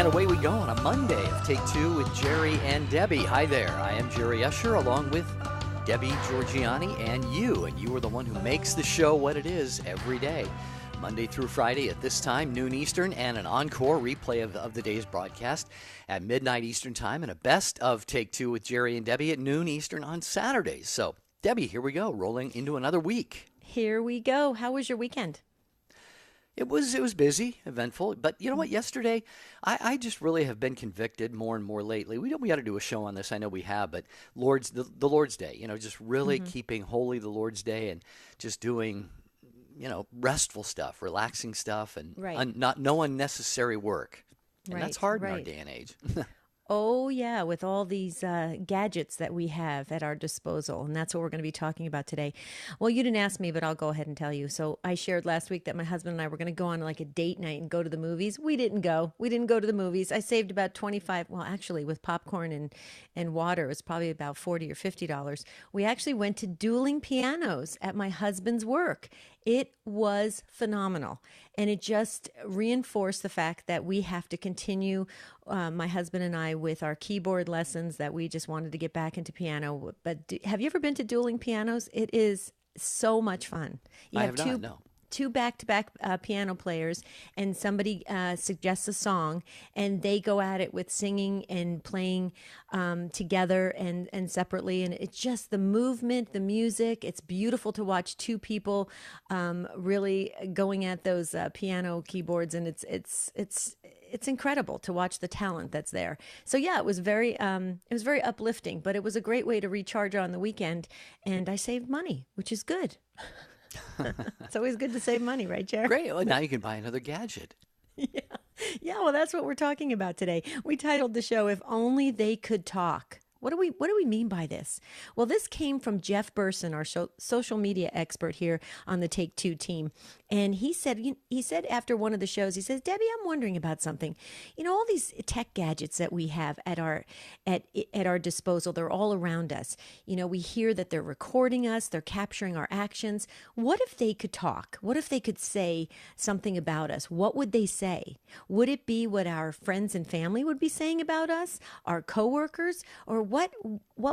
And away we go on a Monday of Take Two with Jerry and Debbie. Hi there, I am Jerry Usher along with Debbie Georgiani and you are the one who makes the show what it is every day. Monday through Friday at this time, noon Eastern, and an encore replay of the day's broadcast at midnight Eastern time, and a best of Take Two with Jerry and Debbie at noon Eastern on Saturdays. So, Debbie, here we go, rolling into another week. Here we go. How was your weekend? It was busy, eventful, but you know what? Yesterday, I just really have been convicted more and more lately. We got to do a show on this. I know we have, but the Lord's Day. Just really keeping holy the Lord's Day and just doing, restful stuff, relaxing stuff, and no unnecessary work. And that's hard in our day and age. Oh, yeah, with all these gadgets that we have at our disposal. And that's what we're going to be talking about today. Well, you didn't ask me, but I'll go ahead and tell you. So I shared last week that my husband and I were going to go on like a date night and go to the movies. We didn't go. We didn't go to the movies. I saved about $25. Well, actually, with popcorn and water, it was probably about $40 or $50. We actually went to dueling pianos at my husband's work. It was phenomenal. And it just reinforced the fact that we have to continue, my husband and I, with our keyboard lessons, that we just wanted to get back into piano. But have you ever been to dueling pianos? It is so much fun. I have not, no. Two back-to-back piano players, and somebody suggests a song, and they go at it with singing and playing together and separately. And it's just the movement, the music. It's beautiful to watch two people really going at those piano keyboards, and it's incredible to watch the talent that's there. So yeah, it was very uplifting, but it was a great way to recharge on the weekend, and I saved money, which is good. It's always good to save money, right, Jared? Great. Well, now you can buy another gadget. Yeah. Well, that's what we're talking about today. We titled the show, If Only They Could Talk. What do we mean by this? Well, this came from Jeff Burson, our social media expert here on the Take Two team. And he said after one of the shows, he says, Debbie, I'm wondering about something. All these tech gadgets that we have at our disposal, they're all around us. We hear that they're recording us, they're capturing our actions. What if they could talk? What if they could say something about us? What would they say? Would it be what our friends and family would be saying about us, our coworkers, or what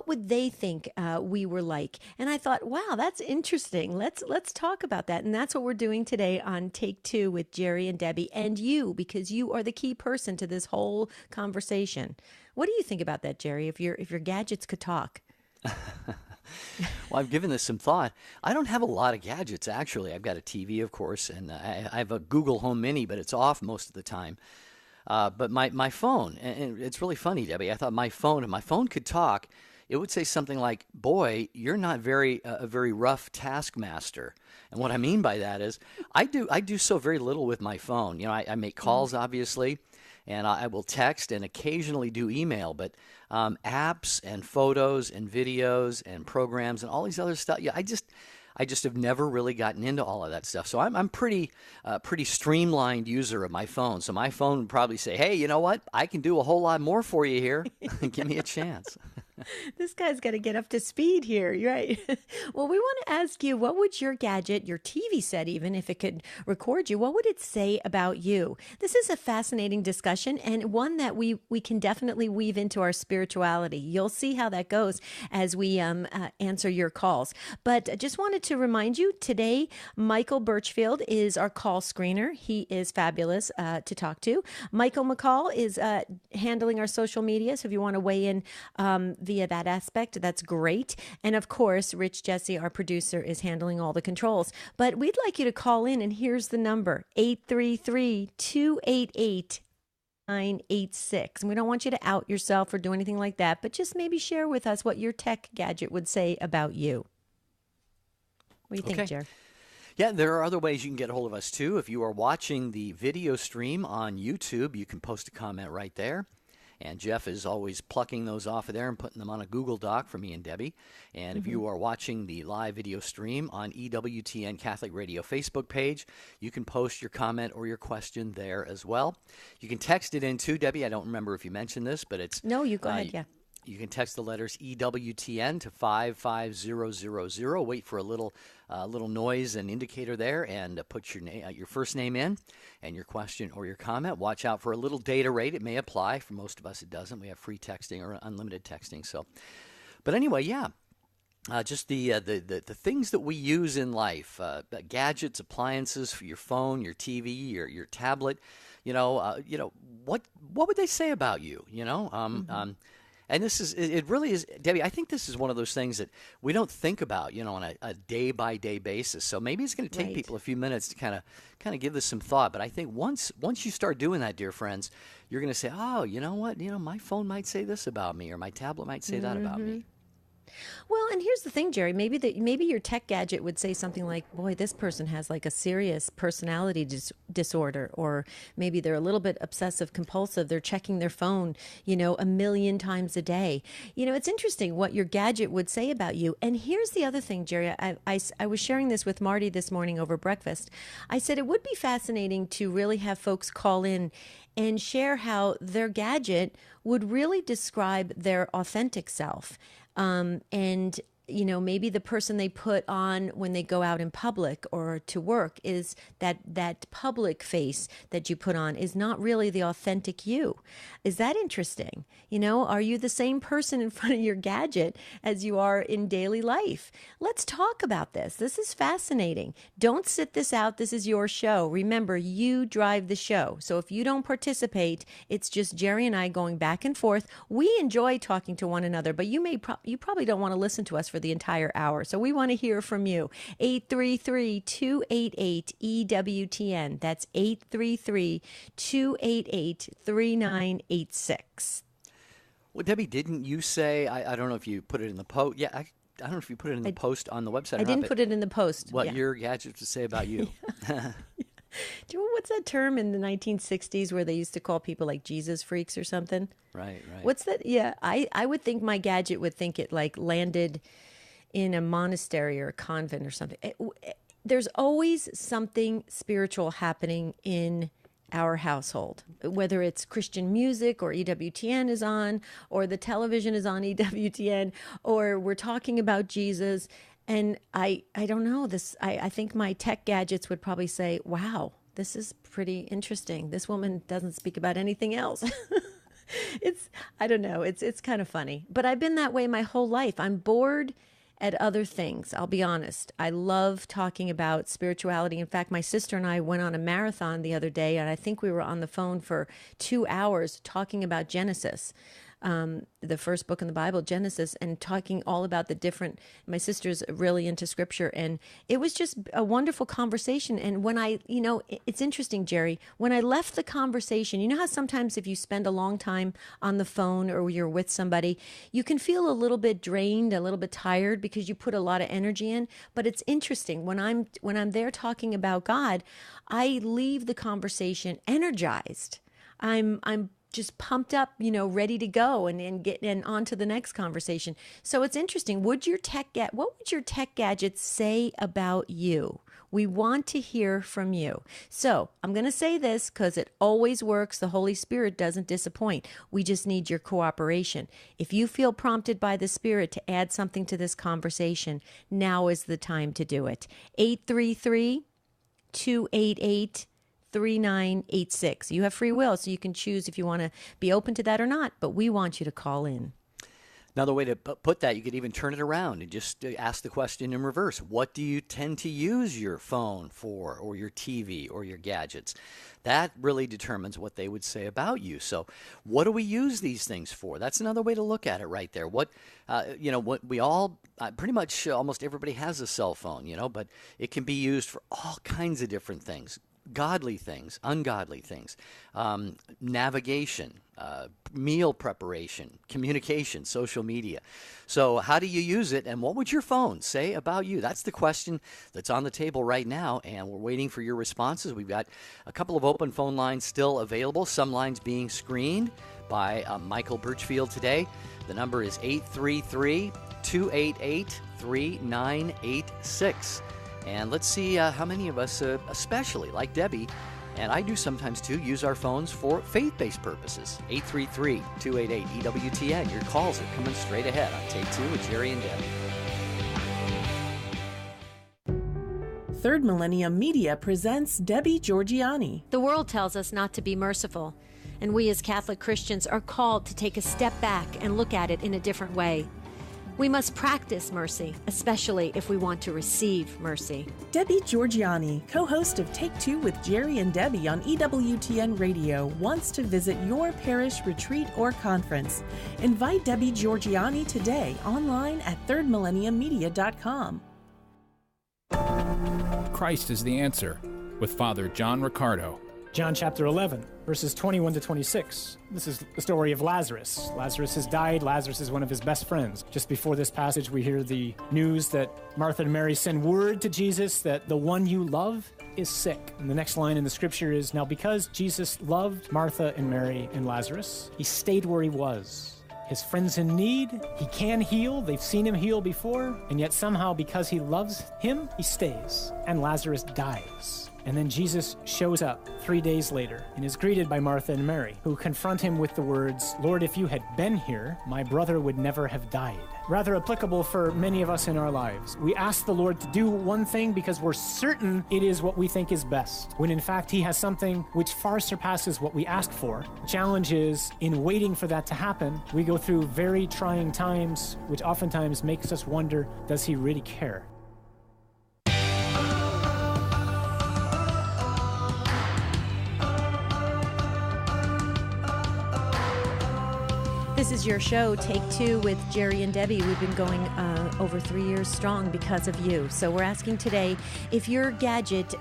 would they think we were like? And I thought, wow, that's interesting. Let's talk about that. And that's what we're doing today on Take Two with Jerry and Debbie, and you, because you are the key person to this whole conversation. What do you think about that, Jerry? If your gadgets could talk? Well, I've given this some thought. I don't have a lot of gadgets, actually. I've got a TV, of course, and I have a Google Home Mini, but it's off most of the time. But my phone, and it's really funny, Debbie, I thought my phone could talk. It would say something like, boy, you're not a very rough taskmaster. And what I mean by that is I do so very little with my phone. I make calls, obviously, and I will text and occasionally do email, but apps and photos and videos and programs and all these other stuff, I just have never really gotten into all of that stuff. So I'm pretty streamlined user of my phone. So my phone would probably say, hey, you know what? I can do a whole lot more for you here. Give me a chance. This guy's got to get up to speed here. You're right. Well, we want to ask you, what would your gadget, your TV set even, if it could record you, what would it say about you? This is a fascinating discussion, and one that we can definitely weave into our spirituality. You'll see how that goes as we answer your calls. But I just wanted to remind you, today, Michael Birchfield is our call screener. He is fabulous to talk to. Michael McCall is handling our social media, so if you want to weigh in via that aspect, that's great. And of course, Rich Jesse, our producer, is handling all the controls. But we'd like you to call in, and here's the number, 833-288-986. And we don't want you to out yourself or do anything like that, but just maybe share with us what your tech gadget would say about you. What do you think, Jer? Yeah, there are other ways you can get a hold of us, too. If you are watching the video stream on YouTube, you can post a comment right there. And Jeff is always plucking those off of there and putting them on a Google Doc for me and Debbie. And if you are watching the live video stream on EWTN Catholic Radio Facebook page, you can post your comment or your question there as well. You can text it in too, Debbie. I don't remember if you mentioned this, but it's... No, you go ahead, yeah. You can text the letters EWTN to 55000. Wait for a little noise and indicator there, and put your first name in and your question or your comment. Watch out for a little data rate. It may apply. For most of us, it doesn't. We have free texting or unlimited texting. So, but anyway, yeah. Just the things that we use in life, gadgets, appliances for your phone, your TV, your tablet. What would they say about you? And it really is, Debbie, I think this is one of those things that we don't think about, on a day-by-day basis. So maybe it's going to take people a few minutes to kind of give this some thought. But I think once you start doing that, dear friends, you're going to say, oh, you know what? My phone might say this about me, or my tablet might say that about me. Well, and here's the thing, Jerry. Maybe your tech gadget would say something like, "Boy, this person has like a serious personality disorder," or maybe they're a little bit obsessive compulsive. They're checking their phone, a million times a day. It's interesting what your gadget would say about you. And here's the other thing, Jerry. I was sharing this with Marty this morning over breakfast. I said it would be fascinating to really have folks call in and share how their gadget would really describe their authentic self. And maybe the person they put on when they go out in public or to work is that public face that you put on is not really the authentic you. Is that interesting? Are you the same person in front of your gadget as you are in daily life? Let's talk about this. This is fascinating. Don't sit this out. This is your show. Remember, you drive the show. So if you don't participate, it's just Jerry and I going back and forth. We enjoy talking to one another, but you probably don't want to listen to us for the entire hour. So we want to hear from you. 833-288-EWTN. That's 833-288-3986. Well, Debbie, didn't you say, I don't know if you put it in the post. Yeah, I don't know if you put it in the post on the website. I didn't put it in the post. What your gadgets would say about you. Do you know what's that term in the 1960s where they used to call people like Jesus freaks or something? Right. What's that? Yeah, I would think my gadget would think it like landed in a monastery or a convent or something. There's always something spiritual happening in our household, whether it's Christian music or EWTN is on, or the television is on EWTN, or we're talking about Jesus. And I don't know this. I think my tech gadgets would probably say, wow, this is pretty interesting. This woman doesn't speak about anything else. I don't know. It's kind of funny, but I've been that way my whole life. I'm bored at other things. I'll be honest. I love talking about spirituality. In fact, my sister and I went on a marathon the other day, and I think we were on the phone for 2 hours talking about Genesis. The first book in the Bible, Genesis, and talking all about the different, my sister's really into scripture, and it was just a wonderful conversation. And when it's interesting, Jerry, when I left the conversation, you know how sometimes if you spend a long time on the phone or you're with somebody, you can feel a little bit drained, a little bit tired because you put a lot of energy in. But it's interesting when I'm there talking about God, I leave the conversation energized. I'm just pumped up, ready to go and get on to the next conversation. So it's interesting. What would your tech gadgets say about you? We want to hear from you. So I'm going to say this because it always works. The Holy Spirit doesn't disappoint. We just need your cooperation. If you feel prompted by the Spirit to add something to this conversation, now is the time to do it. 833-288-3986. You have free will, so you can choose if you want to be open to that or not, but we want you to call in. Another way to put that, you could even turn it around and just ask the question in reverse. What do you tend to use your phone for, or your TV, or your gadgets? That really determines what they would say about you. So what do we use these things for? That's another way to look at it right there. What we all, pretty much almost everybody has a cell phone, but it can be used for all kinds of different things. Godly things, ungodly things, navigation, meal preparation, communication, social media. So how do you use it, and what would your phone say about you? That's the question that's on the table right now, and we're waiting for your responses. We've got a couple of open phone lines still available, some lines being screened by Michael Birchfield today. The number is 833-288-3986. And let's see how many of us, especially like Debbie, And I do sometimes, too, use our phones for faith-based purposes. 833-288-EWTN. Your calls are coming straight ahead on Take Two with Jerry and Debbie. Third Millennium Media presents Debbie Georgianni. The world tells us not to be merciful, and we as Catholic Christians are called to take a step back and look at it in a different way. We must practice mercy, especially if we want to receive mercy. Debbie Georgianni, co-host of Take Two with Jerry and Debbie on EWTN Radio, wants to visit your parish retreat or conference. Invite Debbie Georgianni today online at thirdmillenniummedia.com. Christ is the Answer with Father John Riccardo. John chapter 11, verses 21 to 26. This is the story of Lazarus. Lazarus has died. Lazarus is one of his best friends. Just before this passage, we hear the news that Martha and Mary send word to Jesus that the one you love is sick. And the next line in the scripture is, now because Jesus loved Martha and Mary and Lazarus, he stayed where he was. His friend's in need, he can heal, they've seen him heal before, and yet somehow because he loves him, he stays, and Lazarus dies. And then Jesus shows up 3 days later and is greeted by Martha and Mary, who confront him with the words, Lord, if you had been here, my brother would never have died. Rather applicable for many of us in our lives. We ask the Lord to do one thing because we're certain it is what we think is best, when in fact he has something which far surpasses what we ask for. The challenge is, in waiting for that to happen, we go through very trying times, which oftentimes makes us wonder, does he really care? This is your show, Take Two with Jerry and Debbie. We've been going over 3 years strong because of you. So we're asking today if your gadget,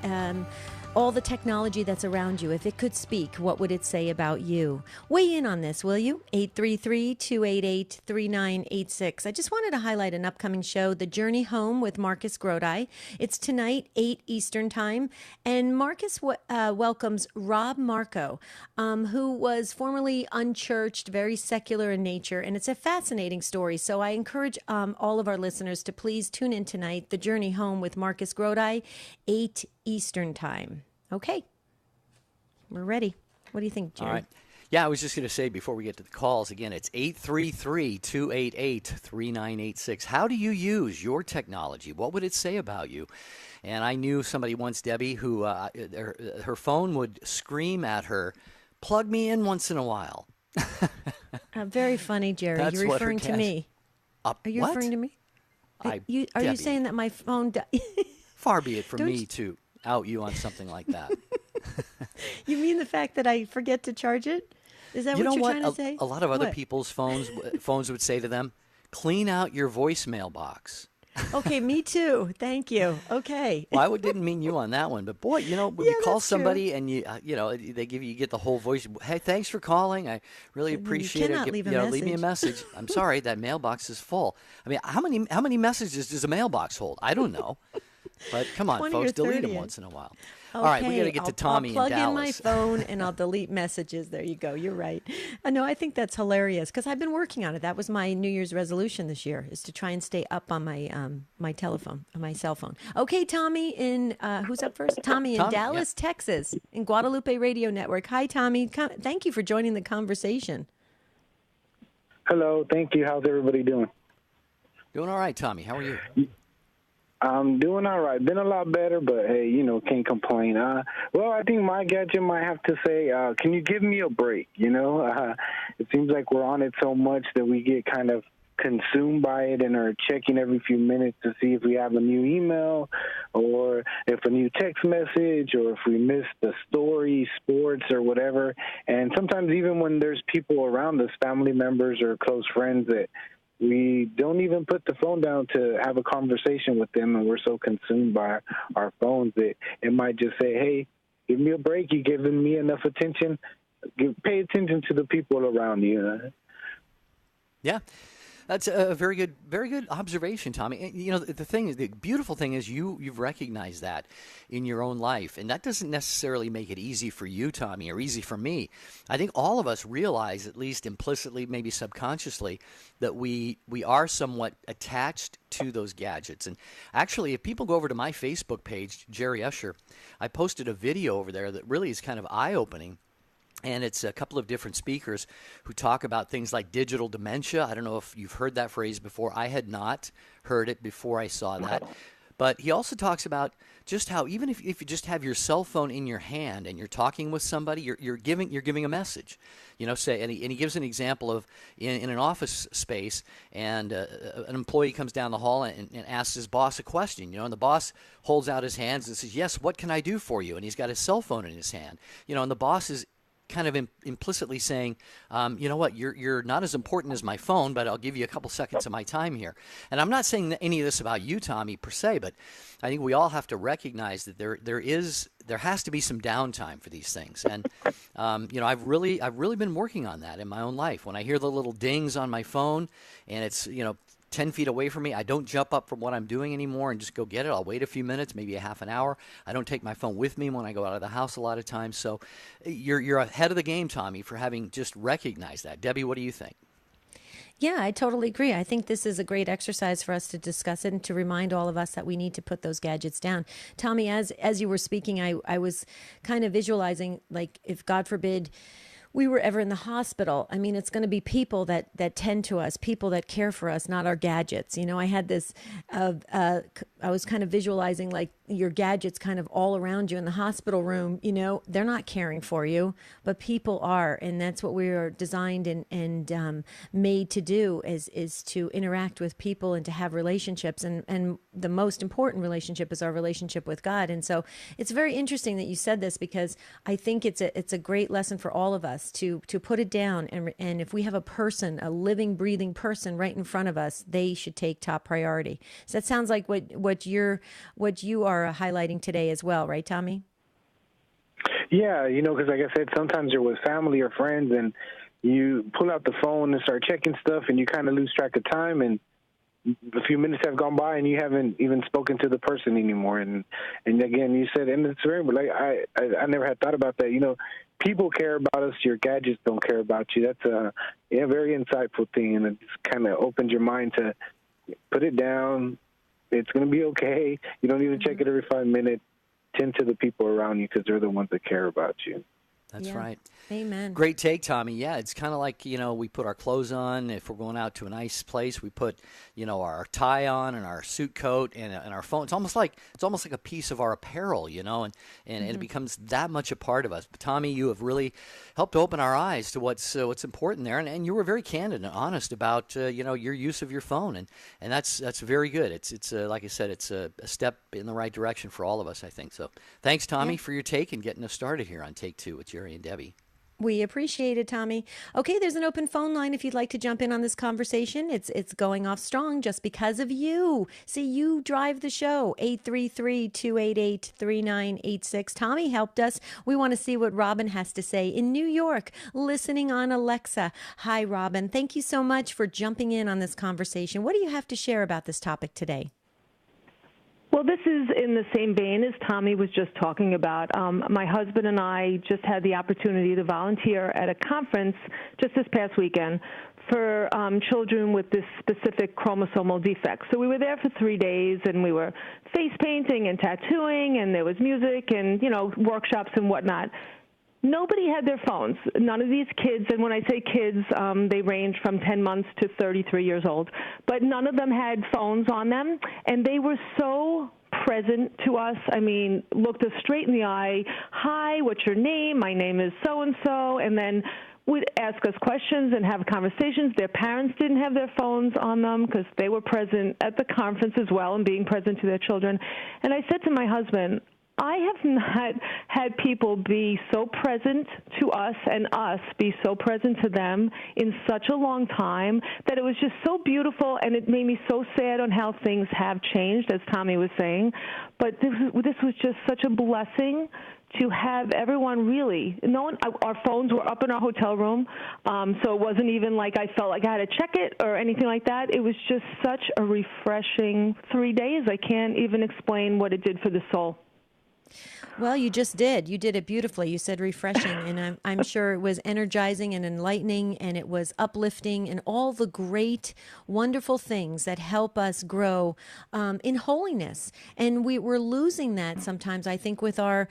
all the technology that's around you, if it could speak, what would it say about you? Weigh in on this, will you? 833-288-3986. I just wanted to highlight an upcoming show, The Journey Home with Marcus Grodi. It's tonight, 8 Eastern Time. And Marcus welcomes Rob Marco, who was formerly unchurched, very secular in nature. And it's a fascinating story. So I encourage all of our listeners to please tune in tonight, The Journey Home with Marcus Grodi, 8 Eastern Time. Okay, we're ready. What do you think, Jerry? All right. Yeah, I was just going to say before we get to the calls, again, it's 833-288-3986. How do you use your technology? What would it say about you? And I knew somebody once, Debbie, who her phone would scream at her, plug me in once in a while. Very funny, Jerry. That's You're referring to me. Are you what? referring to me? Are you Debbie, saying that my phone... far be it from me to out you on something like that. You mean the fact that I forget to charge it? Is that what you're trying to say? A lot of other What? people's phones would say to them, clean out your voicemail box. Okay, me too. Thank you. Okay. Well, I didn't mean you on that one, but boy, when Yeah, you call that's true. somebody and you get the whole voice. Hey, thanks for calling. I really appreciate cannot it. leave a Leave me a message. I'm sorry, that mailbox is full. I mean, how many messages does a mailbox hold? I don't know. But come on, 20 folks, or delete 30. them once in a while. All right, we got to get to Tommy I'll in plug in my Dallas. phone and I'll delete messages. There you go. You're right. No, I think that's hilarious because I've been working on it. That was my New Year's resolution this year, is to try and stay up on my my telephone, on my cell phone. Okay, Tommy in who's up first? Tommy in Tommy, Dallas, Texas, in Guadalupe Radio Network. Hi, Tommy. Thank you for joining the conversation. Hello, thank you. How's everybody doing? Doing all right, Tommy. How are you? I'm doing all right. Been a lot better, but hey, can't complain. Well, I think my gadget might have to say, can you give me a break? It seems like we're on it so much that we get kind of consumed by it and are checking every few minutes to see if we have a new email or if a new text message or if we missed the story, sports, or whatever. And sometimes even when there's people around us, family members or close friends, that we don't even put the phone down to have a conversation with them, and we're so consumed by our phones that it might just say, hey, give me a break. You're giving me enough attention. Pay attention to the people around you. Yeah. That's a very good observation, Tommy. And, you know, the beautiful thing is you've recognized that in your own life, and that doesn't necessarily make it easy for you, Tommy, or easy for me. I think all of us realize, at least implicitly, maybe subconsciously, that we are somewhat attached to those gadgets. And actually, if people go over to my Facebook page, Jerry Usher, I posted a video over there that really is kind of eye-opening. And it's a couple of different speakers who talk about things like digital dementia. I don't know if you've heard that phrase before. I had not heard it before I saw that. But he also talks about just how even if you just have your cell phone in your hand and you're talking with somebody, you're giving a message. You know, say, and he gives an example of in an office space, and an employee comes down the hall and asks his boss a question. You know, and the boss holds out his hands and says, "Yes, what can I do for you?" And he's got his cell phone in his hand. You know, and the boss is kind of implicitly saying, you know what, you're not as important as my phone, but I'll give you a couple seconds of my time here. And I'm not saying any of this about you, Tommy, per se, but I think we all have to recognize that there has to be some downtime for these things. And you know, I've really been working on that in my own life. When I hear the little dings on my phone and it's, you know, 10 feet away from me, I don't jump up from what I'm doing anymore and just go get it. I'll wait a few minutes, maybe a half an hour. I don't take my phone with me when I go out of the house a lot of times. So you're ahead of the game, Tommy, for having just recognized that. Debbie, what do you think? Yeah, I totally agree. I think this is a great exercise for us to discuss it and to remind all of us that we need to put those gadgets down. Tommy, as you were speaking, I was kind of visualizing, like, if God forbid we were ever in the hospital, I mean, it's going to be people that tend to us, people that care for us, not our gadgets. You know, I had this, I was kind of visualizing like your gadgets kind of all around you in the hospital room. You know, they're not caring for you, but people are. And that's what we are designed and made to do is to interact with people and to have relationships. And the most important relationship is our relationship with God. And so it's very interesting that you said this, because I think it's a great lesson for all of us to put it down. And if we have a person, a living, breathing person right in front of us, they should take top priority. So that sounds like what you are highlighting today as well, right, Tommy? Yeah, you know, because like I said, sometimes you're with family or friends and you pull out the phone and start checking stuff and you kind of lose track of time, and a few minutes have gone by and you haven't even spoken to the person anymore. And again, you said, and it's very, like, I never had thought about that. You know, people care about us. Your gadgets don't care about you. That's a very insightful thing, and it just kind of opens your mind to put it down. It's going to be okay. You don't need to check it every 5 minutes. Tend to the people around you because they're the ones that care about you. That's right. Amen. Great take, Tommy. Yeah, it's kind of like, you know, we put our clothes on. If we're going out to a nice place, we put, you know, our tie on and our suit coat and our phone. It's almost like a piece of our apparel, you know, and it becomes that much a part of us. But Tommy, you have really helped open our eyes to what's important there, and you were very candid and honest about you know, your use of your phone, and that's very good. It's like I said, it's a step in the right direction for all of us, I think. So thanks, Tommy, for your take and getting us started here on Take Two with Jerry and Debbie. We appreciate it, Tommy. Okay, there's an open phone line if you'd like to jump in on this conversation. It's going off strong just because of you. See, you drive the show. 833-288-3986. Tommy helped us. We want to see what Robin has to say in New York, listening on Alexa. Hi, Robin. Thank you so much for jumping in on this conversation. What do you have to share about this topic today? Well, this is in the same vein as Tommy was just talking about. My husband and I just had the opportunity to volunteer at a conference just this past weekend for children with this specific chromosomal defect. So we were there for 3 days, and we were face painting and tattooing, and there was music and, you know, workshops and whatnot. Nobody had their phones. None of these kids, and when I say kids, they range from 10 months to 33 years old, but none of them had phones on them, and they were so present to us. I mean, looked us straight in the eye. Hi, what's your name? My name is so-and-so, and then would ask us questions and have conversations. Their parents didn't have their phones on them because they were present at the conference as well and being present to their children. And I said to my husband, I have not had people be so present to us and us be so present to them in such a long time that it was just so beautiful, and it made me so sad on how things have changed, as Tommy was saying. But this was just such a blessing to have everyone really, no one, our phones were up in our hotel room, so it wasn't even like I felt like I had to check it or anything like that. It was just such a refreshing 3 days. I can't even explain what it did for the soul. Well, you just did. You did it beautifully. You said refreshing, and I'm sure it was energizing and enlightening, and it was uplifting, and all the great, wonderful things that help us grow in holiness. And we're losing that sometimes, I think, with our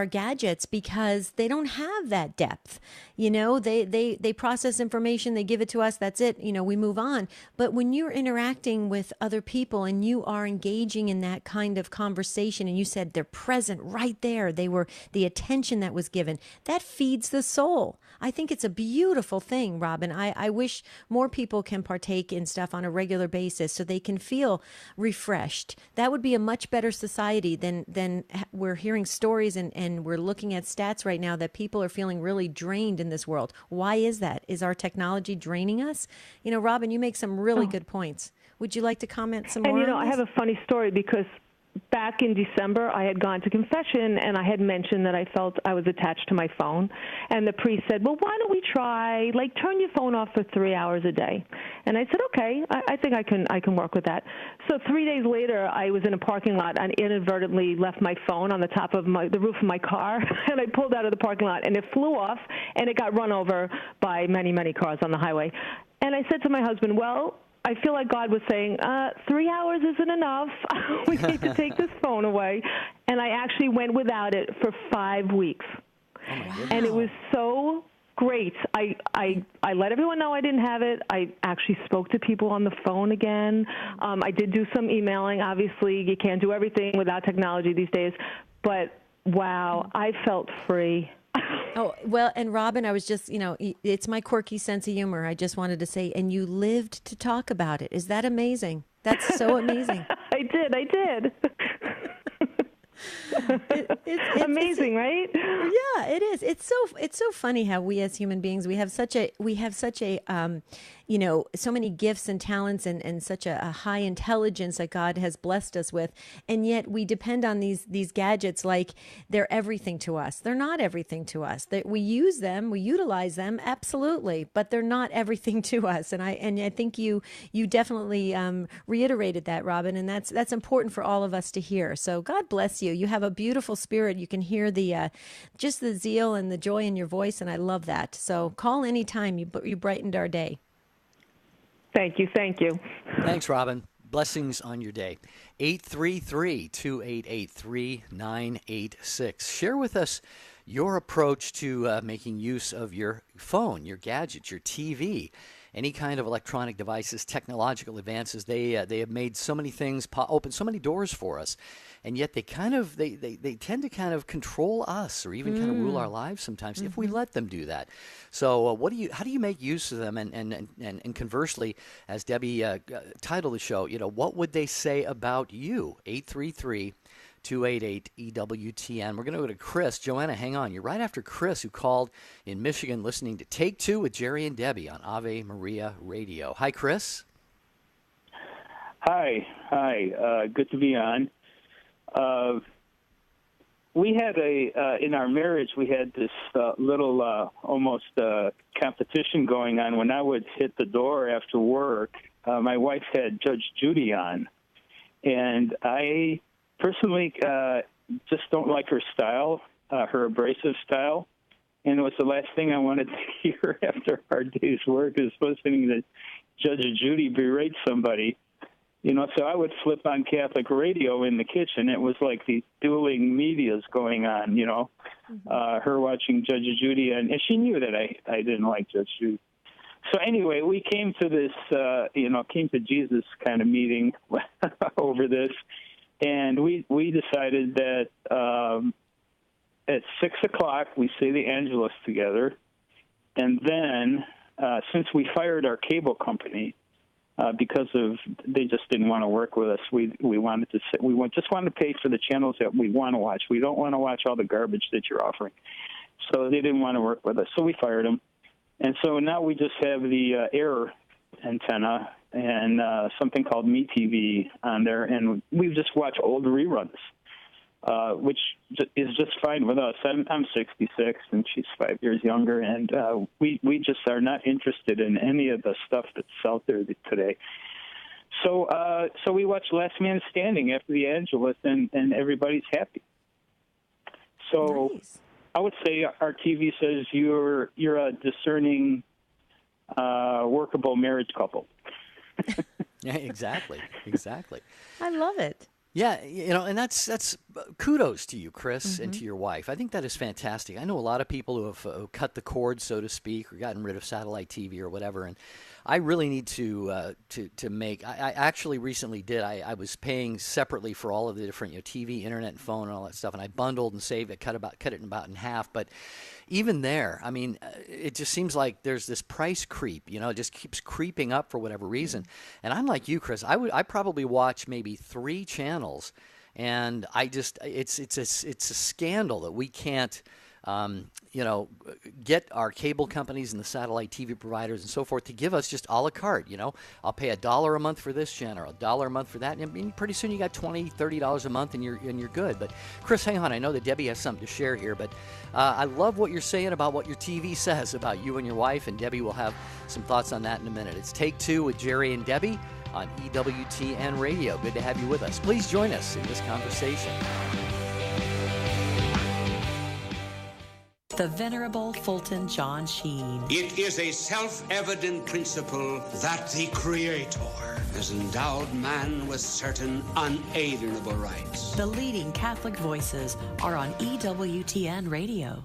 gadgets because they don't have that depth. You know, they process information, they give it to us. That's it. You know, we move on. But when you're interacting with other people and you are engaging in that kind of conversation, and you said they're present right there. They were the attention that was given. That feeds the soul. I think it's a beautiful thing, Robin. I wish more people can partake in stuff on a regular basis so they can feel refreshed. That would be a much better society than we're hearing stories and we're looking at stats right now that people are feeling really drained in this world. Why is that? Is our technology draining us? You know, Robin, you make some really good points. Would you like to comment some more? And, you know, on I this? have a funny story because back in December, I had gone to confession, and I had mentioned that I felt I was attached to my phone. And the priest said, well, why don't we try, like, turn your phone off for 3 hours a day? And I said, okay, I think I can work with that. So 3 days later, I was in a parking lot and inadvertently left my phone on the top of the roof of my car, and I pulled out of the parking lot, and it flew off, and it got run over by many, many cars on the highway. And I said to my husband, well, I feel like God was saying, 3 hours isn't enough. We need to take this phone away. And I actually went without it for 5 weeks. Oh my goodness. And it was so great. I let everyone know I didn't have it. I actually spoke to people on the phone again. I did do some emailing. Obviously, you can't do everything without technology these days. But, wow, I felt free. Oh, well, and Robin, I was just, you know, it's my quirky sense of humor. I just wanted to say, and you lived to talk about it. Is that amazing? That's so amazing. I did. It's amazing, right? Yeah, it is. It's so funny how we as human beings, we have such a you know, so many gifts and talents and such a high intelligence that God has blessed us with. And yet we depend on these gadgets like they're everything to us. They're not everything to us. We use them, we utilize them, absolutely, but they're not everything to us. And I think you definitely reiterated that, Robin, and that's important for all of us to hear. So God bless you. You have a beautiful spirit. You can hear the just the zeal and the joy in your voice, and I love that. So call anytime. You brightened our day. Thank you. Thanks, Robin. Blessings on your day. 833-288-3986. Share with us your approach to making use of your phone, your gadgets, your TV, any kind of electronic devices, technological advances. They have made so many things, open so many doors for us, and yet they tend to kind of control us or even kind of rule our lives sometimes if we let them do that. So how do you make use of them? And conversely, as Debbie titled the show, you know, what would they say about you? 833-288-EWTN. We're going to go to Chris. Joanna, hang on. You're right after Chris, who called in Michigan listening to Take Two with Jerry and Debbie on Ave Maria Radio. Hi, Chris. Hi. Good to be on. We had in our marriage, we had this little almost competition going on. When I would hit the door after work, my wife had Judge Judy on, and I personally just don't like her style, her abrasive style, and it was the last thing I wanted to hear after our day's work is listening to Judge Judy berate somebody. You know, so I would flip on Catholic radio in the kitchen. It was like these dueling medias going on, you know, her watching Judge Judy, and she knew that I didn't like Judge Judy. So anyway, we came to this, came to Jesus kind of meeting over this, and we decided that at 6 o'clock we say the Angelus together, and then since we fired our cable company, because they just didn't want to work with us. We just wanted to pay for the channels that we want to watch. We don't want to watch all the garbage that you're offering. So they didn't want to work with us. So we fired them. And so now we just have the air antenna and something called MeTV on there, and we just watch old reruns. which is just fine with us. I'm 66, and she's 5 years younger, and we just are not interested in any of the stuff that's out there today. So we watch Last Man Standing after the Angelus, and everybody's happy. So nice. I would say our TV says you're a discerning, workable marriage couple. Yeah, exactly. I love it. Yeah, and that's kudos to you, Chris, and to your wife. I think that is fantastic. I know a lot of people who have cut the cord, so to speak, or gotten rid of satellite TV or whatever, and I really need to make. I actually recently did. I was paying separately for all of the different TV, internet, and phone, and all that stuff, and I bundled and saved it, cut it in half. But even there, I mean, it just seems like there's this price creep. It just keeps creeping up for whatever reason. And I'm like you, Chris. I probably watch maybe 3 channels, and it's a scandal that we can't. Get our cable companies and the satellite TV providers and so forth to give us just a la carte. I'll pay $1 a month for this channel, $1 a month for that, and pretty soon you got $20, $30 a month, and you're good. But Chris, hang on, I know that Debbie has something to share here, but I love what you're saying about what your TV says about you and your wife, and Debbie will have some thoughts on that in a minute. It's Take Two with Jerry and Debbie on EWTN Radio. Good to have you with us. Please join us in this conversation. The Venerable Fulton John Sheen. It is a self-evident principle that the Creator has endowed man with certain unalienable rights. The leading Catholic voices are on EWTN Radio.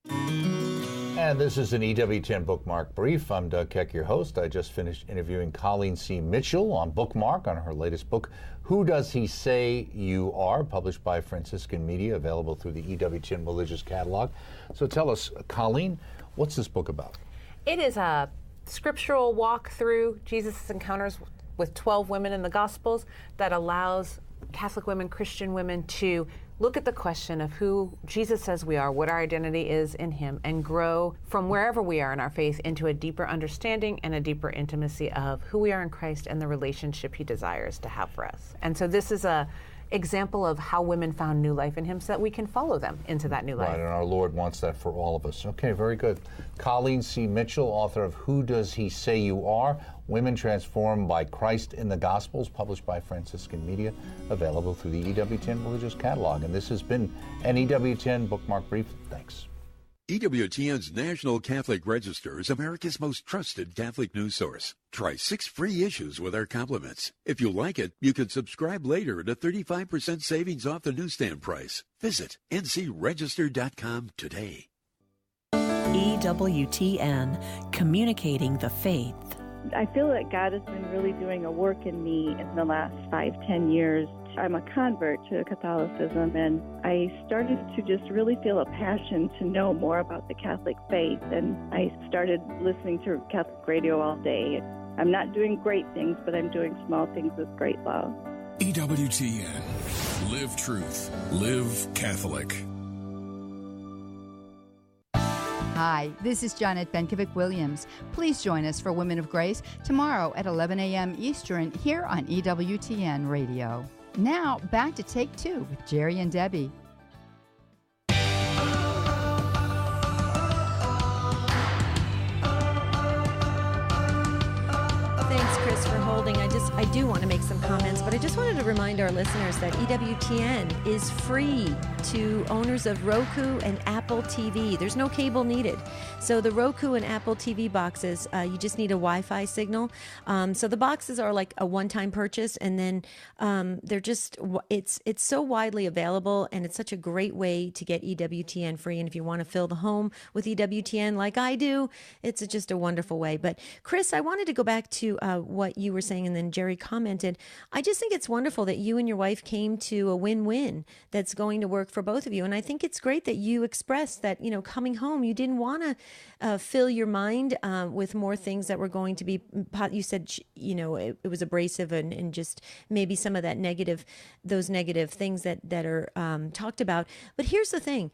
And this is an EWTN Bookmark Brief. I'm Doug Keck, your host. I just finished interviewing Colleen C. Mitchell on Bookmark on her latest book, Who Does He Say You Are?, published by Franciscan Media, available through the EWTN Religious Catalog. So tell us, Colleen, what's this book about? It is a scriptural walk through Jesus' encounters with 12 women in the Gospels that allows Catholic women, Christian women to look at the question of who Jesus says we are, what our identity is in him, and grow from wherever we are in our faith into a deeper understanding and a deeper intimacy of who we are in Christ and the relationship he desires to have for us. And so this is a example of how women found new life in him so that we can follow them into that new life. Right, and our Lord wants that for all of us. Okay, very good. Colleen C. Mitchell, author of Who Does He Say You Are? Women Transformed by Christ in the Gospels, published by Franciscan Media, available through the EWTN Religious Catalog. And this has been an EWTN Bookmark Brief. Thanks. EWTN's National Catholic Register is America's most trusted Catholic news source. Try 6 free issues with our compliments. If you like it, you can subscribe later at a 35% savings off the newsstand price. Visit ncregister.com today. EWTN, communicating the faith. I feel that God has been really doing a work in me in the last 5-10 years. I'm a convert to Catholicism, and I started to just really feel a passion to know more about the Catholic faith, and I started listening to Catholic radio all day. I'm not doing great things, but I'm doing small things with great love. EWTN. Live truth. Live Catholic. Hi, this is Janet Benkovic-Williams. Please join us for Women of Grace tomorrow at 11 a.m. Eastern here on EWTN Radio. Now, back to Take Two with Jerry and Debbie. Thanks, Chris, for holding. I do want to make some comments, but I just wanted to remind our listeners that EWTN is free to owners of Roku and Apple TV. There's no cable needed. So the Roku and Apple TV boxes, you just need a Wi-Fi signal. So the boxes are like a one-time purchase, and then they're just, it's so widely available, and it's such a great way to get EWTN free. And if you want to fill the home with EWTN like I do, it's just a wonderful way. But Chris, I wanted to go back to what you were saying, and then Jerry commented. I just think it's wonderful that you and your wife came to a win-win that's going to work for both of you. And I think it's great that you expressed that, coming home, you didn't want to fill your mind with more things that were going to be, you said, it was abrasive and just maybe some of that those negative things that are talked about. But here's the thing,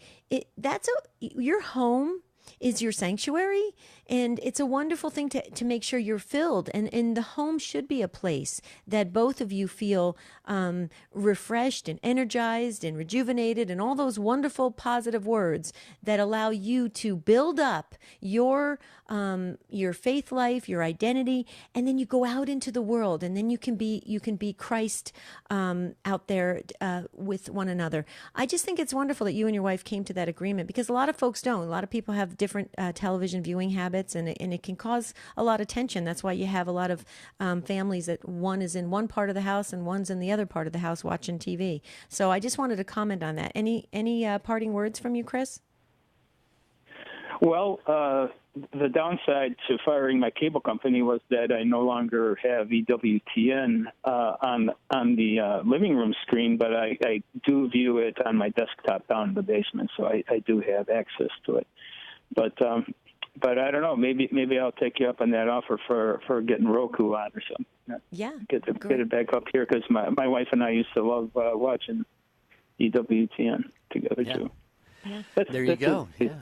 your home is your sanctuary, and it's a wonderful thing to make sure you're filled. And the home should be a place that both of you feel refreshed and energized and rejuvenated, and all those wonderful positive words that allow you to build up your faith life, your identity, and then you go out into the world, and then you can be Christ out there with one another. I just think it's wonderful that you and your wife came to that agreement, because a lot of folks don't. A lot of people have different television viewing habits, and it can cause a lot of tension. That's why you have a lot of families that one is in one part of the house and one's in the other part of the house watching TV. So I just wanted to comment on that. Any parting words from you, Chris? Well, the downside to firing my cable company was that I no longer have EWTN on the living room screen, but I do view it on my desktop down in the basement, so I do have access to it. But I don't know. Maybe I'll take you up on that offer for getting Roku on or something. Yeah, get it back up here, because my wife and I used to love watching EWTN together too. Yeah. There you go. Yeah.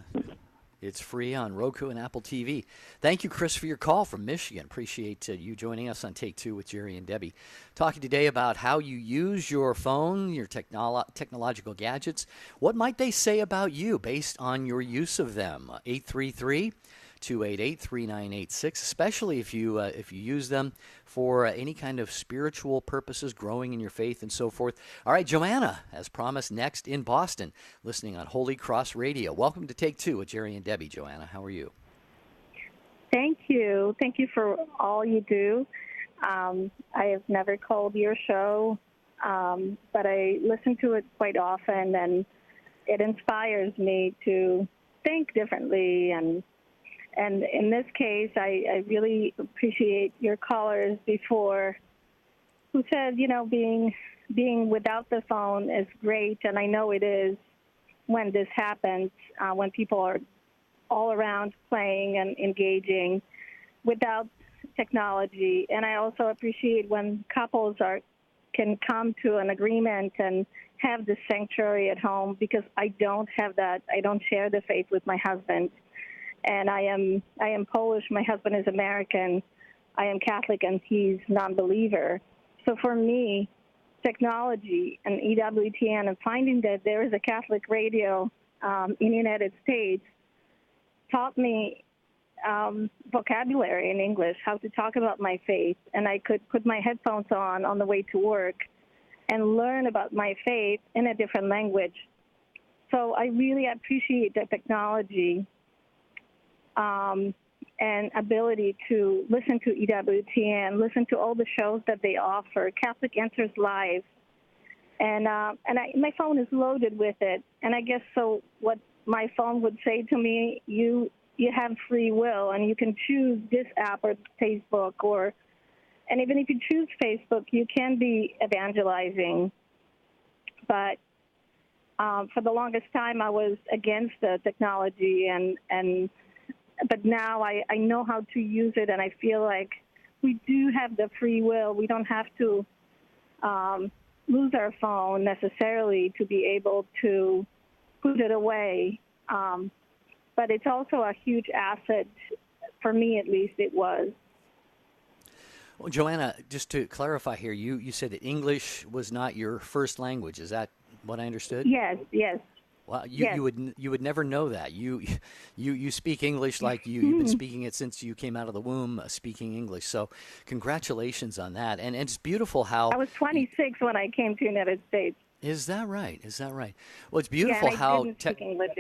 It's free on Roku and Apple TV. Thank you, Chris, for your call from Michigan. Appreciate you joining us on Take Two with Jerry and Debbie. Talking today about how you use your phone, your technological gadgets. What might they say about you based on your use of them? 833-288-3986, especially if you use them for any kind of spiritual purposes, growing in your faith and so forth. All right, Joanna, as promised, next in Boston, listening on Holy Cross Radio. Welcome to Take Two with Jerry and Debbie. Joanna, how are you? Thank you. Thank you for all you do. I have never called your show, but I listen to it quite often, and it inspires me to think differently. And in this case, I really appreciate your callers before who said, being without the phone is great, and I know it is when this happens, when people are all around playing and engaging without technology. And I also appreciate when couples can come to an agreement and have the sanctuary at home, because I don't have that. I don't share the faith with my husband. And I am Polish. My husband is American. I am Catholic, and he's non-believer. So for me, technology and EWTN and finding that there is a Catholic radio in the United States taught me vocabulary in English, how to talk about my faith. And I could put my headphones on the way to work and learn about my faith in a different language. So I really appreciate the technology and ability to listen to EWTN, listen to all the shows that they offer, Catholic Answers Live. And my phone is loaded with it. And I guess so what my phone would say to me, you have free will, and you can choose this app or Facebook, and even if you choose Facebook, you can be evangelizing. But for the longest time, I was against the technology, but now I know how to use it, and I feel like we do have the free will. We don't have to lose our phone necessarily to be able to put it away. But it's also a huge asset, for me at least it was. Well, Joanna, just to clarify here, you said that English was not your first language. Is that what I understood? Yes. Well, yes. you would never know that. You speak English like you've been speaking it since you came out of the womb, speaking English. So congratulations on that. And it's beautiful how... I was 26 when I came to the United States. Is that right? Well, it's beautiful how... I didn't speak English.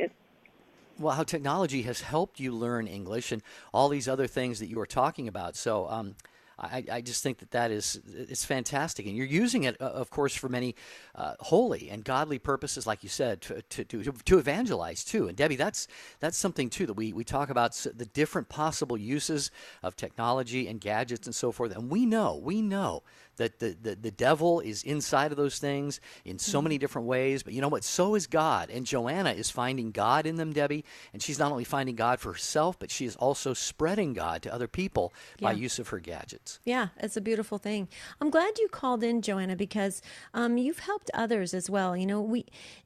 Well, how technology has helped you learn English and all these other things that you were talking about. So I just think it's fantastic. And you're using it, of course, for many holy and godly purposes, like you said, to evangelize, too. And, Debbie, that's something, too, that we talk about, the different possible uses of technology and gadgets and so forth. And we know that the devil is inside of those things in so many different ways. But you know what? So is God. And Joanna is finding God in them, Debbie. And she's not only finding God for herself, but she is also spreading God to other people by use of her gadgets. us. Yeah, it's a beautiful thing. I'm glad you called in, Joanna, because you've helped others as well. You know,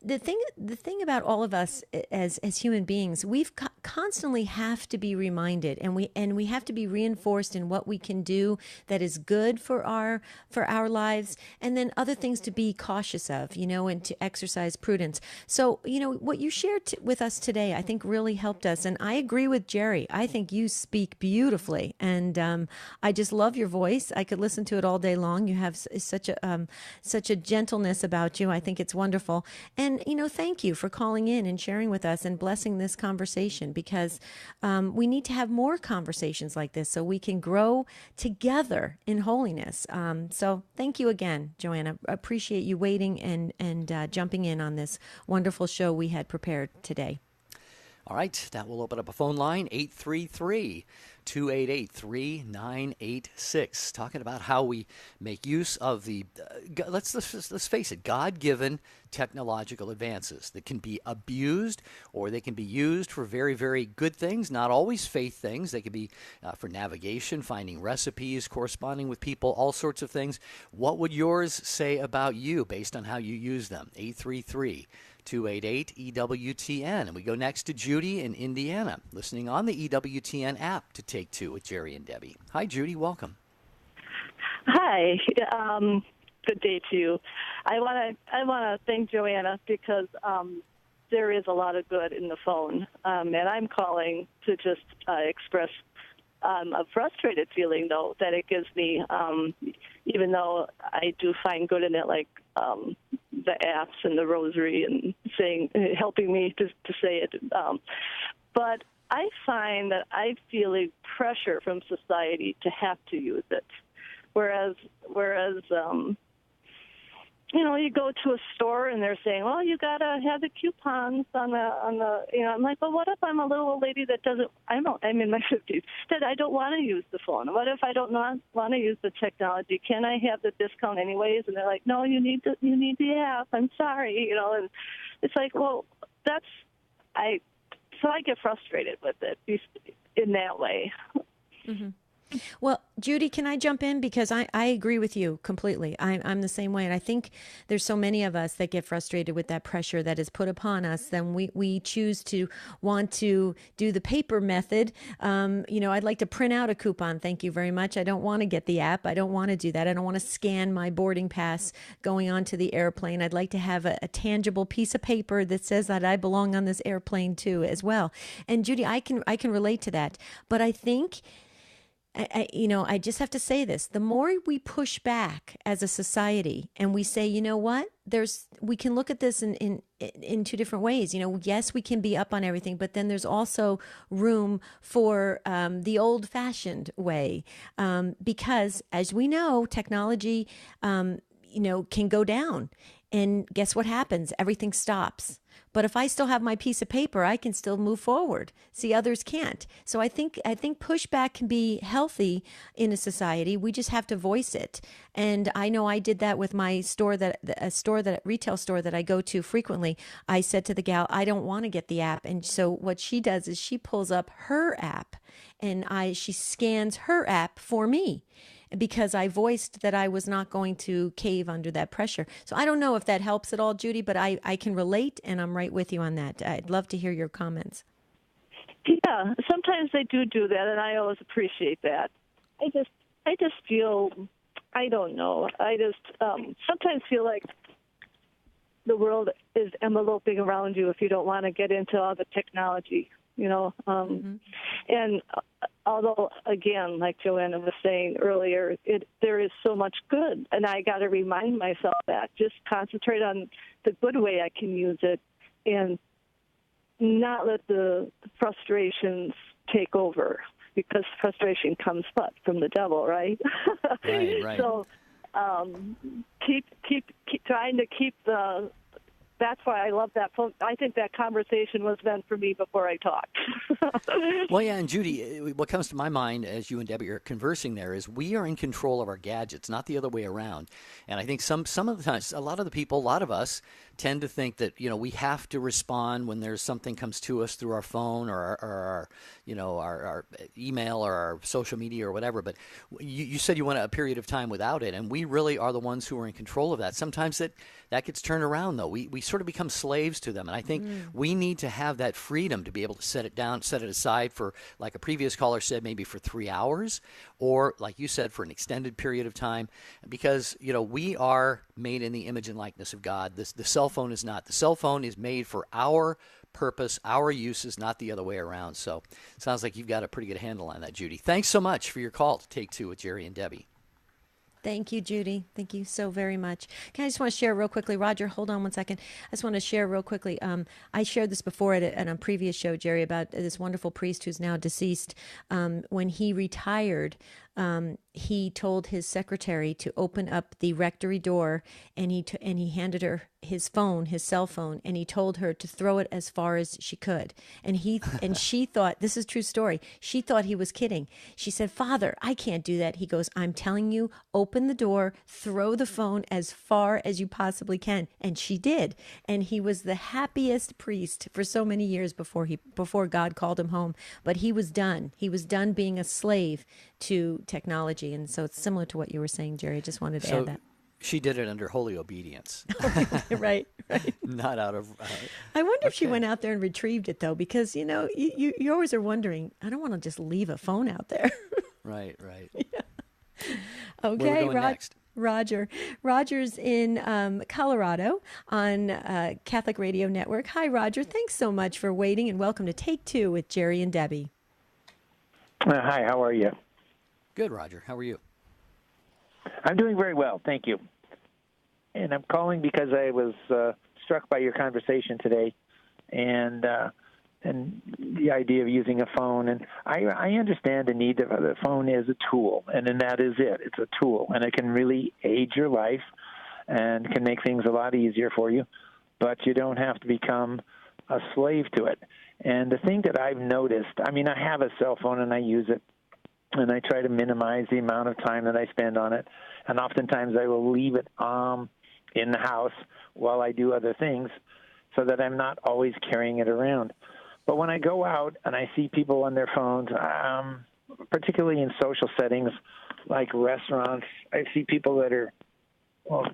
the thing about all of us as human beings, we've constantly have to be reminded, and we have to be reinforced in what we can do that is good for our lives, and then other things to be cautious of, you know, and to exercise prudence. So, you know, what you shared with us today, I think really helped us, and I agree with Jerry. I think you speak beautifully, and I just love your voice. I could listen to it all day long. You have such a gentleness about you. I think it's wonderful. And, you know, thank you for calling in and sharing with us and blessing this conversation, because we need to have more conversations like this so we can grow together in holiness. So thank you again, Joanna. Appreciate you waiting and jumping in on this wonderful show we had prepared today. All right, that will open up a phone line, 833-288-3986, talking about how we make use of the, let's face it, God-given technological advances that can be abused, or they can be used for very, very good things, not always faith things. They can be for navigation, finding recipes, corresponding with people, all sorts of things. What would yours say about you based on how you use them? 833-288-EWTN. And we go next to Judy in Indiana, listening on the EWTN app to Take Two with Jerry and Debbie. Hi, Judy. Welcome. Hi. Good day to you. I want to thank Joanna, because there is a lot of good in the phone, and I'm calling to just express a frustrated feeling, though, that it gives me, even though I do find good in it, like the apps and the rosary and helping me to say it. But I find that I feel a pressure from society to have to use it, whereas you know, you go to a store and they're saying, well, you got to have the coupons on the, you know, I'm like, well, what if I'm a little old lady that doesn't, I'm in my 50s, that I don't want to use the phone? What if I don't want to use the technology? Can I have the discount anyways? And they're like, no, you need the app. I'm sorry, you know, and it's like, well, so I get frustrated with it in that way. Mm-hmm. Well, Judy, can I jump in? Because I agree with you completely. I'm the same way. And I think there's so many of us that get frustrated with that pressure that is put upon us. Then we choose to want to do the paper method. You know, I'd like to print out a coupon. Thank you very much. I don't want to get the app. I don't want to do that. I don't want to scan my boarding pass going onto the airplane. I'd like to have a tangible piece of paper that says that I belong on this airplane too, as well. And Judy, I can relate to that. But I think, I just have to say this. The more we push back as a society and we say, you know what, we can look at this in two different ways. You know, yes, we can be up on everything, but then there's also room for the old-fashioned way, because, as we know, technology, can go down. And guess what happens? Everything stops. But if I still have my piece of paper, I can still move forward. See, others can't. So I think pushback can be healthy in a society. We just have to voice it. And I know I did that with my retail store that I go to frequently. I said to the gal, I don't want to get the app. And so what she does is she pulls up her app and she scans her app for me, because I voiced that I was not going to cave under that pressure. So I don't know if that helps at all, Judy, but I can relate, and I'm right with you on that. I'd love to hear your comments. Yeah, sometimes they do that, and I always appreciate that. I just feel, I don't know, I just sometimes feel like the world is enveloping around you if you don't want to get into all the technology, you know. And although, again, like Joanna was saying earlier, there is so much good, and I got to remind myself that. Just concentrate on the good way I can use it, and not let the frustrations take over, because frustration comes from the devil, right? Right. So keep trying to keep the that's why I love that phone. I think that conversation was meant for me before I talked. Well, yeah, and Judy, what comes to my mind as you and Debbie are conversing there is we are in control of our gadgets, not the other way around. And I think some of the times, a lot of the people, a lot of us tend to think that, we have to respond when there's something comes to us through our phone or our our email or our social media or whatever. But you said you went a period of time without it, and we really are the ones who are in control of that. Sometimes that gets turned around, though. We sort of become slaves to them. And I think we need to have that freedom to be able to set it down, set it aside for, like a previous caller said, maybe for 3 hours, or like you said, for an extended period of time, because, we are made in the image and likeness of God. The cell phone is not. The cell phone is made for our purpose, our uses, not the other way around. So it sounds like you've got a pretty good handle on that, Judy. Thanks so much for your call to Take Two with Jerry and Debbie. Thank you, Judy. Thank you so very much. I just want to share real quickly. Roger, hold on one second. I just want to share real quickly. I shared this before at a previous show, Jerry, about this wonderful priest who's now deceased. When he retired, he told his secretary to open up the rectory door, and he handed her his cell phone, and he told her to throw it as far as she could. And she thought, this is a true story, she thought he was kidding. She said, "Father, I can't do that." He goes, "I'm telling you, open the door, throw the phone as far as you possibly can." And she did. And he was the happiest priest for so many years before God called him home. But he was done. He was done being a slave to technology. And so it's similar to what you were saying, Jerry. I just wanted to add that. She did it under holy obedience. Right. Not out of... I wonder if she went out there and retrieved it, though, because, you always are wondering, I don't want to just leave a phone out there. Right. Yeah. Where Okay, we going next? Roger. Roger's in Colorado on Catholic Radio Network. Hi, Roger. Thanks so much for waiting, and welcome to Take Two with Jerry and Debbie. Hi, how are you? Good, Roger. How are you? I'm doing very well, thank you. And I'm calling because I was struck by your conversation today, and the idea of using a phone. And I understand the need of the phone as a tool, and then that is it. It's a tool, and it can really aid your life and can make things a lot easier for you, but you don't have to become a slave to it. And the thing that I've noticed, I have a cell phone and I use it, and I try to minimize the amount of time that I spend on it. And oftentimes I will leave it in the house while I do other things so that I'm not always carrying it around. But when I go out and I see people on their phones, particularly in social settings like restaurants, I see people that are,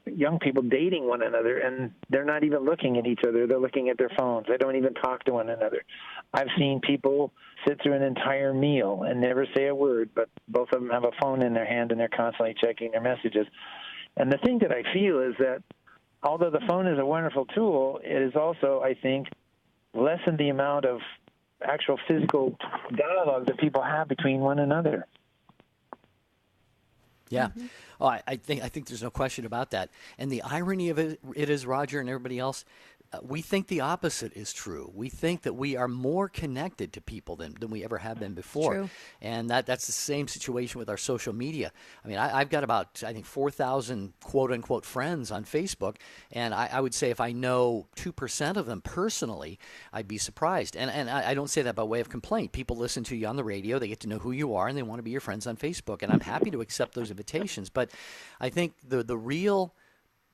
young people dating one another, and they're not even looking at each other. They're looking at their phones. They don't even talk to one another. I've seen people sit through an entire meal and never say a word, but both of them have a phone in their hand, and they're constantly checking their messages. And the thing that I feel is that although the phone is a wonderful tool, it is also, I think, lessened the amount of actual physical dialogue that people have between one another. Yeah. Oh, I think there's no question about that. And the irony of it is, Roger and everybody else, we think the opposite is true. We think that we are more connected to people than we ever have been before. True. And that's the same situation with our social media. I've got about, 4,000 quote-unquote friends on Facebook, and I would say if I know 2% of them personally, I'd be surprised. And I don't say that by way of complaint. People listen to you on the radio, they get to know who you are, and they want to be your friends on Facebook. And I'm happy to accept those invitations. But I think the real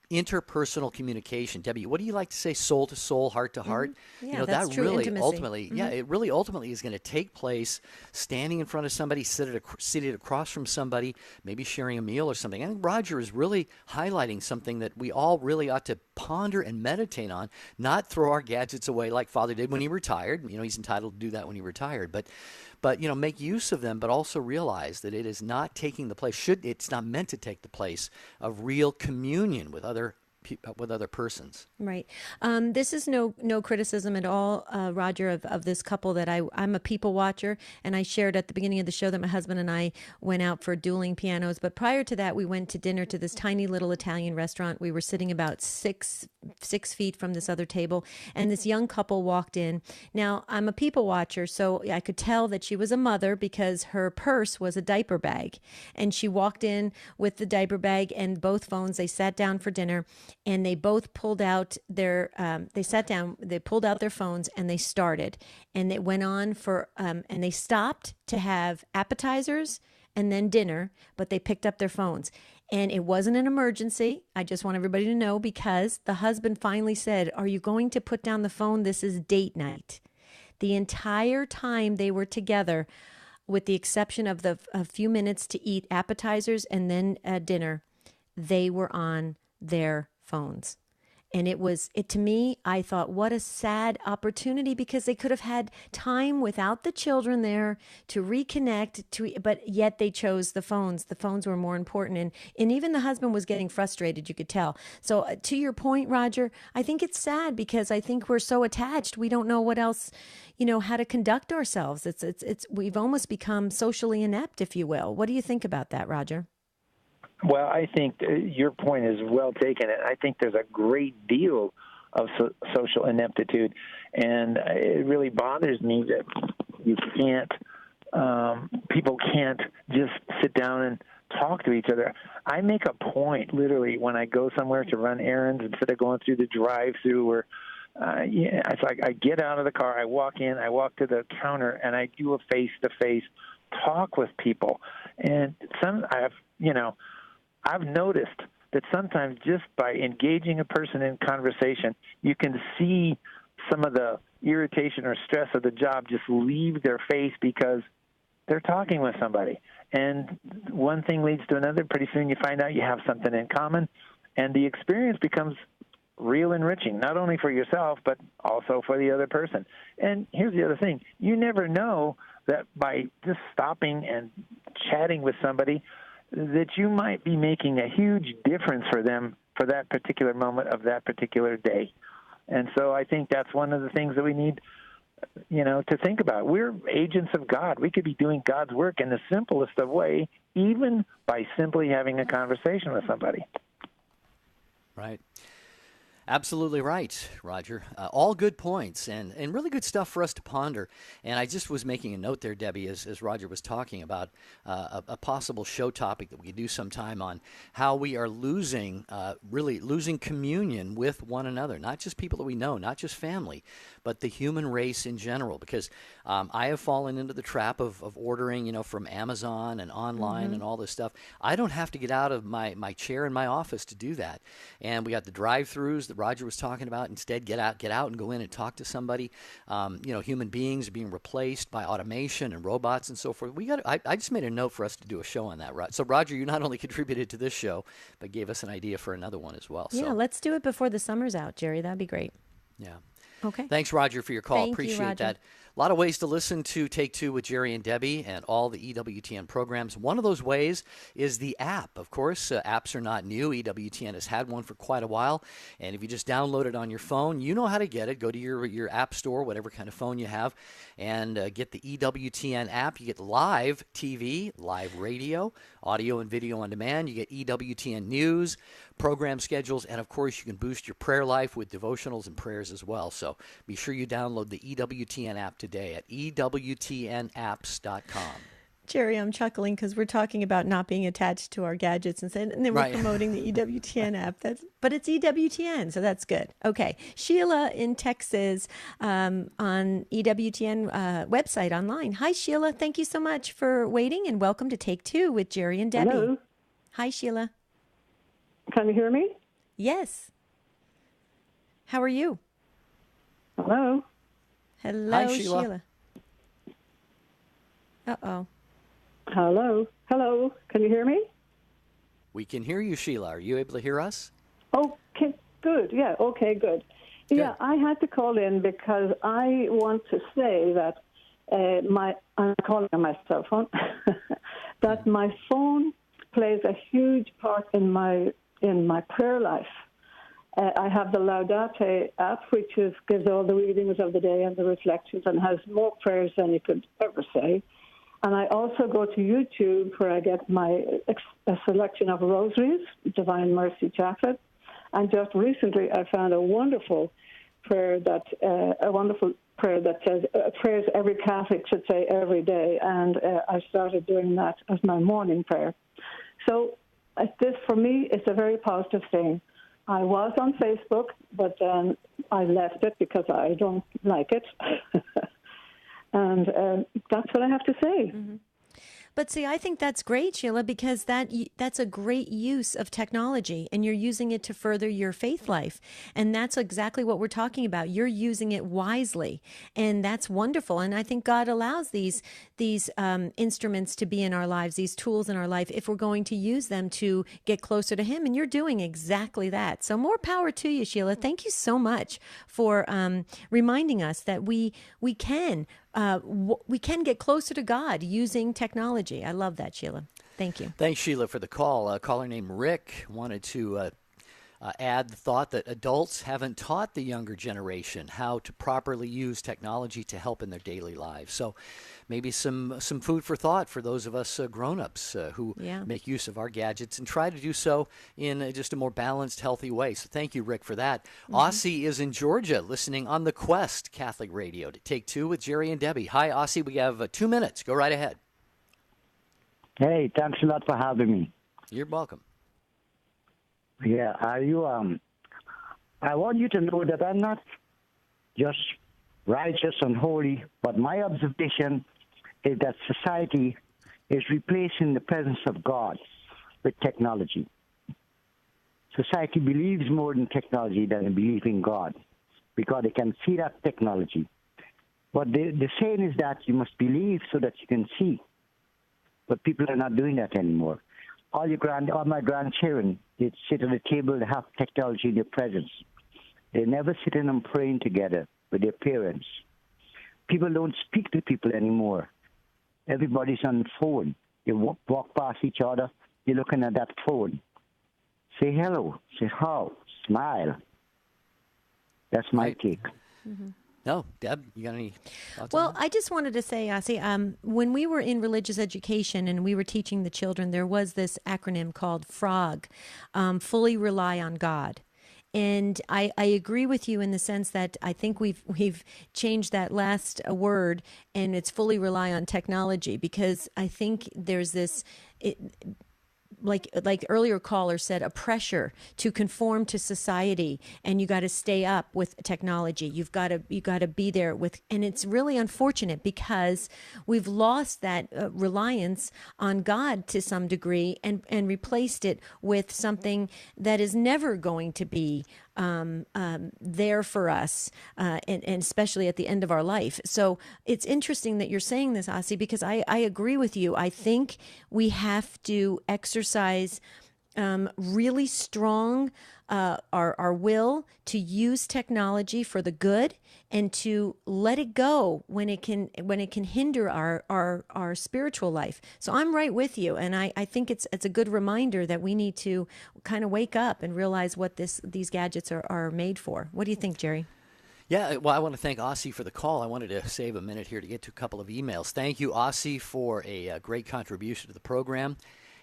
interpersonal communication, Debbie, what do you like to say? Soul to soul, heart to heart. Yeah, that's that true really intimacy. ultimately, it really ultimately is going to take place standing in front of somebody, seated across from somebody, maybe sharing a meal or something. I think Roger is really highlighting something that we all really ought to ponder and meditate on, not throw our gadgets away like Father did when he retired. He's entitled to do that when he retired, but make use of them, but also realize that it is not taking the place. It's not meant to take the place of real communion with other persons. Right. This is no criticism at all, Roger, of this couple that I'm a people watcher, and I shared at the beginning of the show that my husband and I went out for dueling pianos. But prior to that, we went to dinner to this tiny little Italian restaurant. We were sitting about six feet from this other table, and this young couple walked in. Now, I'm a people watcher, so I could tell that she was a mother because her purse was a diaper bag, and she walked in with the diaper bag and both phones. They sat down for dinner, and they both pulled out their, they sat down, they pulled out their phones, and they started. And it went on for, and they stopped to have appetizers and then dinner, but they picked up their phones. And it wasn't an emergency. I just want everybody to know, because the husband finally said, "Are you going to put down the phone? This is date night." The entire time they were together, with the exception of a few minutes to eat appetizers and then dinner, they were on their phones. And to me, I thought, what a sad opportunity, because they could have had time without the children there to reconnect, but yet they chose the phones. The phones were more important. And even the husband was getting frustrated, you could tell. So to your point, Roger, I think it's sad, because I think we're so attached. We don't know what else, how to conduct ourselves. We've almost become socially inept, if you will. What do you think about that, Roger? Well, I think your point is well taken. I think there's a great deal of social ineptitude, and it really bothers me that people can't just sit down and talk to each other. I make a point, literally, when I go somewhere to run errands, instead of going through the drive-through, or it's like I get out of the car, I walk in, I walk to the counter, and I do a face-to-face talk with people. And I've noticed that sometimes just by engaging a person in conversation, you can see some of the irritation or stress of the job just leave their face, because they're talking with somebody. And one thing leads to another. Pretty soon you find out you have something in common, and the experience becomes real enriching, not only for yourself, but also for the other person. And here's the other thing. You never know that by just stopping and chatting with somebody, that you might be making a huge difference for them for that particular moment of that particular day. And so I think that's one of the things that we need, to think about. We're agents of God. We could be doing God's work in the simplest of way, even by simply having a conversation with somebody. Right. Absolutely right, Roger. All good points and really good stuff for us to ponder. And I just was making a note there, Debbie, as Roger was talking about a possible show topic that we could do sometime on how we are really losing communion with one another, not just people that we know, not just family, but the human race in general. Because I have fallen into the trap of ordering, from Amazon and online and all this stuff. I don't have to get out of my chair in my office to do that. And we got the drive-thrus that Roger was talking about. Instead, get out and go in and talk to somebody. Human beings are being replaced by automation and robots and so forth. I just made a note for us to do a show on that. So, Roger, you not only contributed to this show, but gave us an idea for another one as well. Yeah, let's do it before the summer's out, Jerry. That'd be great. Yeah. Okay. Thanks, Roger, for your call. Thank you, Appreciate Roger. that. A lot of ways to listen to Take Two with Jerry and Debbie and all the EWTN programs. One of those ways is the app. Of course, apps are not new. EWTN has had one for quite a while. And if you just download it on your phone, you know how to get it. Go to your app store, whatever kind of phone you have, and get the EWTN app. You get live TV, live radio, audio and video on demand. You get EWTN news, program schedules, and of course you can boost your prayer life with devotionals and prayers as well. So be sure you download the EWTN app today at EWTNapps.com. Jerry, I'm chuckling because we're talking about not being attached to our gadgets, and then we're Right. promoting the EWTN app. But it's EWTN, so that's good. Okay, Sheila in Texas on EWTN website online. Hi, Sheila. Thank you so much for waiting, and welcome to Take Two with Jerry and Debbie. Hello. Hi, Sheila. Can you hear me? Yes. How are you? Hello. Hello, Hi, Sheila. Uh-oh. Hello. Hello. Can you hear me? We can hear you, Sheila. Are you able to hear us? Okay, good. Yeah, okay, good. Yeah, I had to call in because I want to say that I'm calling on my cell phone, that my phone plays a huge part in my prayer life. I have the Laudate app, which gives all the readings of the day and the reflections and has more prayers than you could ever say. And I also go to YouTube where I get a selection of rosaries, Divine Mercy Chaplet. And just recently I found a wonderful prayer that says prayers every Catholic should say every day. And I started doing that as my morning prayer. So this, for me, is a very positive thing. I was on Facebook, but then I left it because I don't like it. And that's what I have to say. Mm-hmm. But see, I think that's great, Sheila, because that's a great use of technology, and you're using it to further your faith life. And that's exactly what we're talking about. You're using it wisely, and that's wonderful. And I think God allows these instruments to be in our lives, these tools in our life, if we're going to use them to get closer to Him. And you're doing exactly that. So more power to you, Sheila. Thank you so much for reminding us that we can get closer to God using technology. I love that, Sheila. Thank you. Thanks, Sheila, for the call. A caller named Rick wanted to add the thought that adults haven't taught the younger generation how to properly use technology to help in their daily lives. So maybe some food for thought for those of us grown-ups who make use of our gadgets and try to do so in just a more balanced, healthy way. So thank you, Rick, for that. Aussie is in Georgia listening on the Quest Catholic Radio to Take Two with Jerry and Debbie. Hi, Aussie. We have 2 minutes. Go right ahead. Hey, thanks a lot for having me. You're welcome. Yeah, I want you to know that I'm not just righteous and holy, but my observation is that society is replacing the presence of God with technology. Society believes more in technology than they believe in God because they can see that technology. But the saying is that you must believe so that you can see. But people are not doing that anymore. All my grandchildren, they sit at the table, they have technology in their presence. They never sit in and praying together with their parents. People don't speak to people anymore. Everybody's on the phone. They walk past each other, they're looking at that phone. Say hello, say how, smile. That's my take. Mm-hmm. No, Deb, you got any thoughts? Well, I just wanted to say, when we were in religious education and we were teaching the children, there was this acronym called FROG, fully rely on God. And I agree with you in the sense that I think we've changed that last word, and it's fully rely on technology, because I think there's this... Like earlier caller said, a pressure to conform to society, and you got to stay up with technology. You've got to be there with, and it's really unfortunate because we've lost that reliance on God to some degree, and replaced it with something that is never going to be there for us, and especially at the end of our life. So it's interesting that you're saying this, Asi, because I agree with you. I think we have to exercise really strong our will to use technology for the good, and to let it go when it can hinder our spiritual life. So I'm right with you, and I think it's a good reminder that we need to kind of wake up and realize what these gadgets are made for. What do you think, Jerry? Yeah, well, I want to thank Aussie for the call. I wanted to save a minute here to get to a couple of emails. Thank you, Aussie, for a great contribution to the program.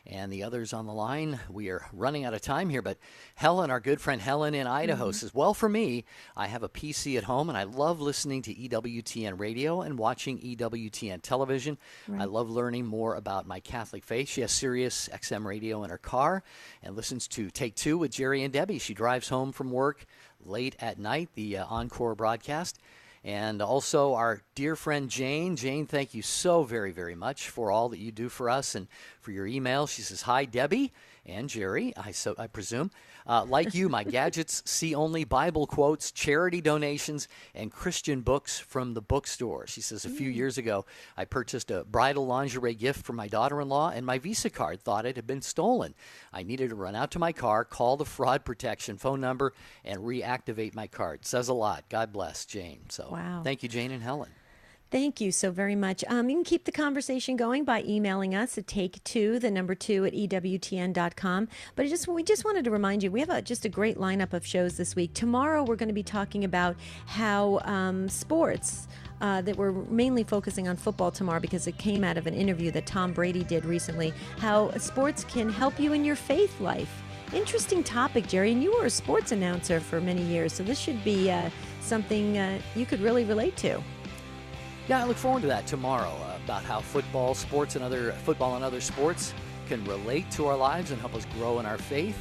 And the others on the line, we are running out of time here, but Helen, our good friend Helen in Idaho, says, well, for me, I have a PC at home, and I love listening to EWTN radio and watching EWTN television. Right. I love learning more about my Catholic faith. She has Sirius XM radio in her car and listens to Take Two with Jerry and Debbie. She drives home from work late at night, the encore broadcast. And also our dear friend Jane. Jane, thank you so very, very much for all that you do for us and for your email. She says, hi, Debbie and Jerry, I presume. Like you, my gadgets see only Bible quotes, charity donations, and Christian books from the bookstore. She says, a few years ago, I purchased a bridal lingerie gift for my daughter-in-law, and my Visa card thought it had been stolen. I needed to run out to my car, call the fraud protection phone number, and reactivate my card. Says a lot. God bless, Jane. So wow. Thank you, Jane and Helen. Thank you so very much. You can keep the conversation going by emailing us at take2, the number 2 at EWTN.com. But we just wanted to remind you, we have just a great lineup of shows this week. Tomorrow, we're going to be talking about how sports, that we're mainly focusing on football tomorrow because it came out of an interview that Tom Brady did recently, how sports can help you in your faith life. Interesting topic, Jerry, and you were a sports announcer for many years, so this should be something you could really relate to. Yeah, I look forward to that tomorrow, about how football and other sports can relate to our lives and help us grow in our faith.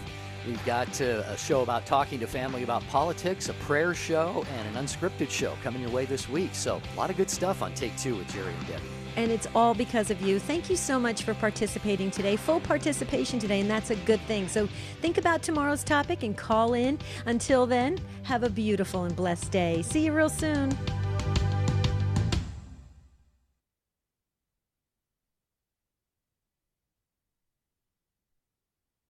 We've got a show about talking to family about politics, a prayer show, and an unscripted show coming your way this week. So a lot of good stuff on Take Two with Jerry and Debbie. And it's all because of you. Thank you so much for participating today. Full participation today, and that's a good thing. So think about tomorrow's topic and call in. Until then, have a beautiful and blessed day. See you real soon.